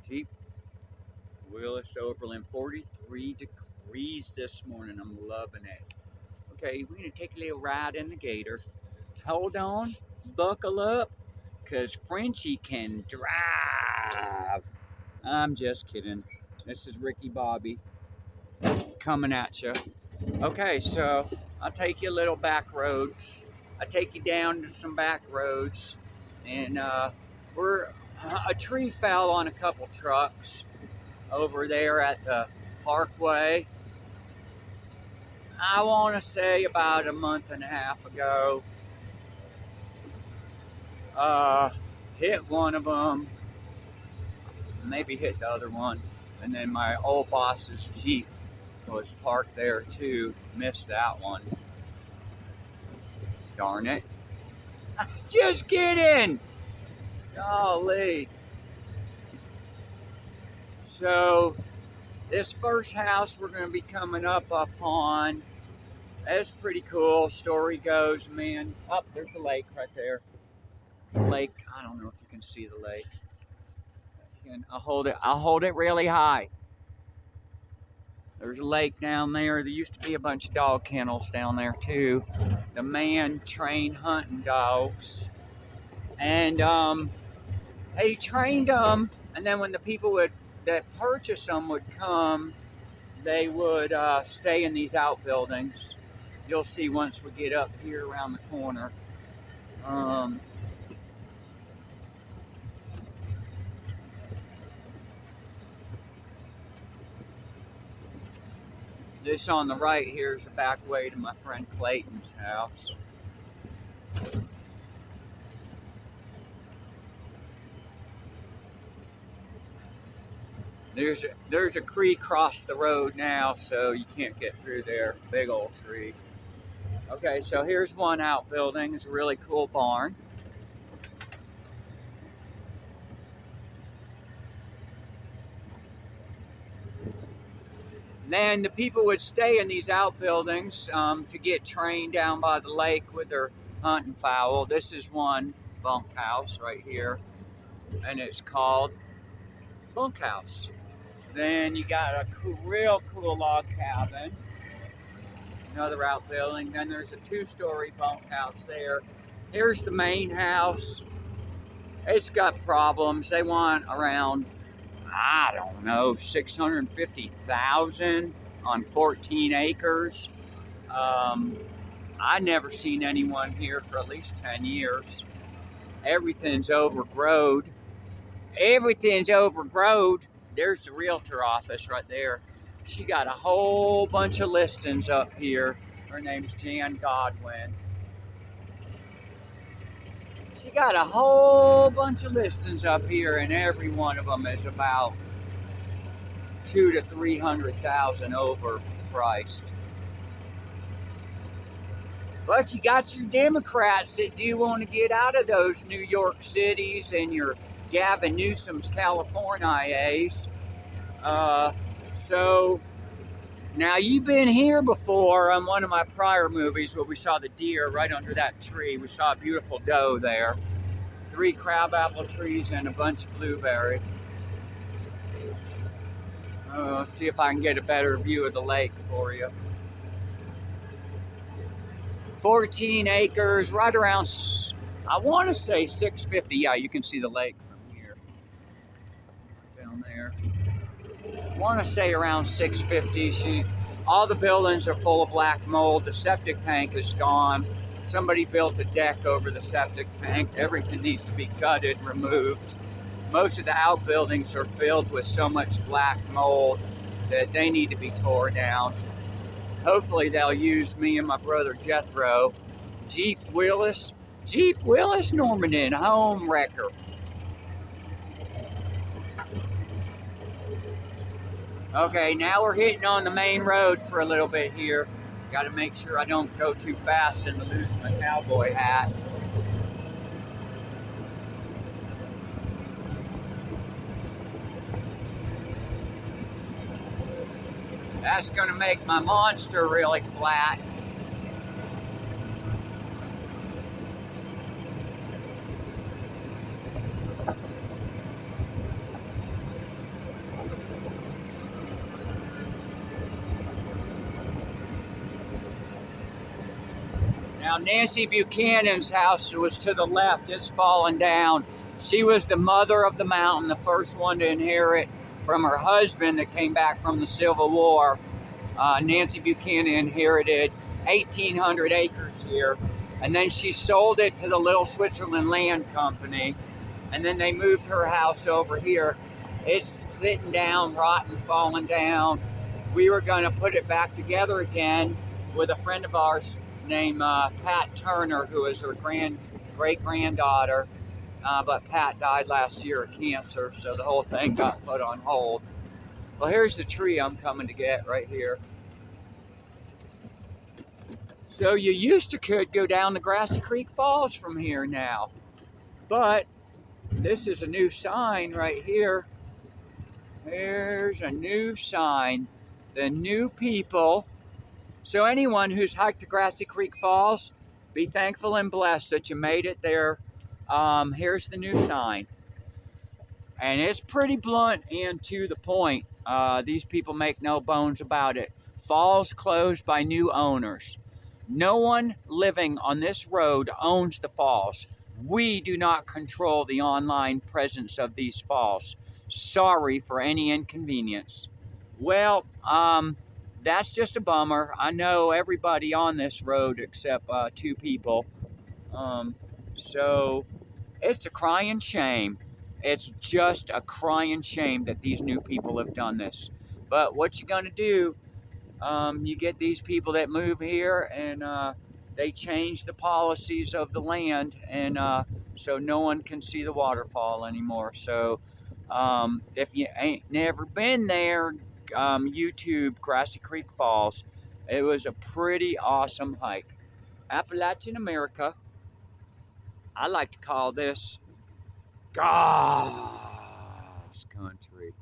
Jeep Willis Overland, 43 degrees this morning. I'm loving it. Okay, we're gonna take a little ride in the Gator. Hold on, buckle up, cause Frenchie can drive. I'm just kidding. This is Ricky Bobby coming at you. Okay, so I'll take you a little back roads. I take you down to some back roads, and a tree fell on a couple trucks over there at the Parkway. I want to say about a month and a half ago. Hit one of them, maybe hit the other one, and then my old boss's Jeep was parked there too. Missed that one. Darn it. Just kidding. Golly. So this first house we're going to be coming up on, that's pretty cool. Story goes, man, there's a lake right there. Lake, I don't know if you can see the lake. I'll hold it really high. There's a lake down there. There used to be a bunch of dog kennels down there too. The man trained hunting dogs, and he trained them, and then when the people that purchase them would come, they would stay in these outbuildings. You'll see once we get up here around the corner. This on the right here is the back way to my friend Clayton's house. There's a creek across the road now, so you can't get through there. Big old tree. Okay, so here's one outbuilding. It's a really cool barn. Then the people would stay in these outbuildings to get trained down by the lake with their hunting fowl. This is one bunkhouse right here, and it's called bunkhouse. Then you got a real cool log cabin, another outbuilding. Then there's a 2-story bunkhouse there. Here's the main house. It's got problems. They want around, I don't know, $650,000 on 14 acres. I never seen anyone here for at least 10 years. Everything's overgrown. Everything's overgrown. There's the realtor office right there. She got a whole bunch of listings up here. Her name's Jan Godwin. She got a whole bunch of listings up here, and every one of them is about $200,000 to $300,000 overpriced. But you got your Democrats that do want to get out of those New York cities and your Gavin Newsom's Californias. So now you've been here before on one of my prior movies where we saw the deer right under that tree. We saw a beautiful doe there. 3 crabapple trees and a bunch of blueberry. Let's see if I can get a better view of the lake for you. 14 acres, right around, I want to say 650. Yeah, you can see the lake from here. Down there. I want to say around 650. All the buildings are full of black mold. The septic tank is gone. Somebody built a deck over the septic tank. Everything needs to be gutted, removed. Most of the outbuildings are filled with so much black mold that they need to be torn down. Hopefully they'll use me and my brother Jethro. Jeep Willis Normanton home wrecker. Okay, now we're hitting on the main road for a little bit here. Got to make sure I don't go too fast and lose my cowboy hat. That's going to make my monster really flat. Now, Nancy Buchanan's house was to the left. It's fallen down. She was the mother of the mountain, the first one to inherit from her husband that came back from the Civil War. Nancy Buchanan inherited 1,800 acres here, and then she sold it to the Little Switzerland Land Company, and then they moved her house over here. It's sitting down, rotten, falling down. We were going to put it back together again with a friend of ours named Pat Turner, who is her great-granddaughter, but Pat died last year of cancer, so the whole thing got put on hold. Well, here's the tree I'm coming to get right here. So you used to could go down the Grassy Creek Falls from here now, but this is a new sign right here. There's a new sign. The new people. So anyone who's hiked the Grassy Creek Falls, be thankful and blessed that you made it there. Here's the new sign. And it's pretty blunt and to the point. These people make no bones about it. Falls closed by new owners. No one living on this road owns the falls. We do not control the online presence of these falls. Sorry for any inconvenience. Well, that's just a bummer. I know everybody on this road except 2 people. So it's a crying shame. It's just a crying shame that these new people have done this. But what you gonna do? You get these people that move here, and they change the policies of the land, and so no one can see the waterfall anymore. So if you ain't never been there, YouTube Grassy Creek Falls. It was a pretty awesome hike. Appalachian America. I like to call this God's country.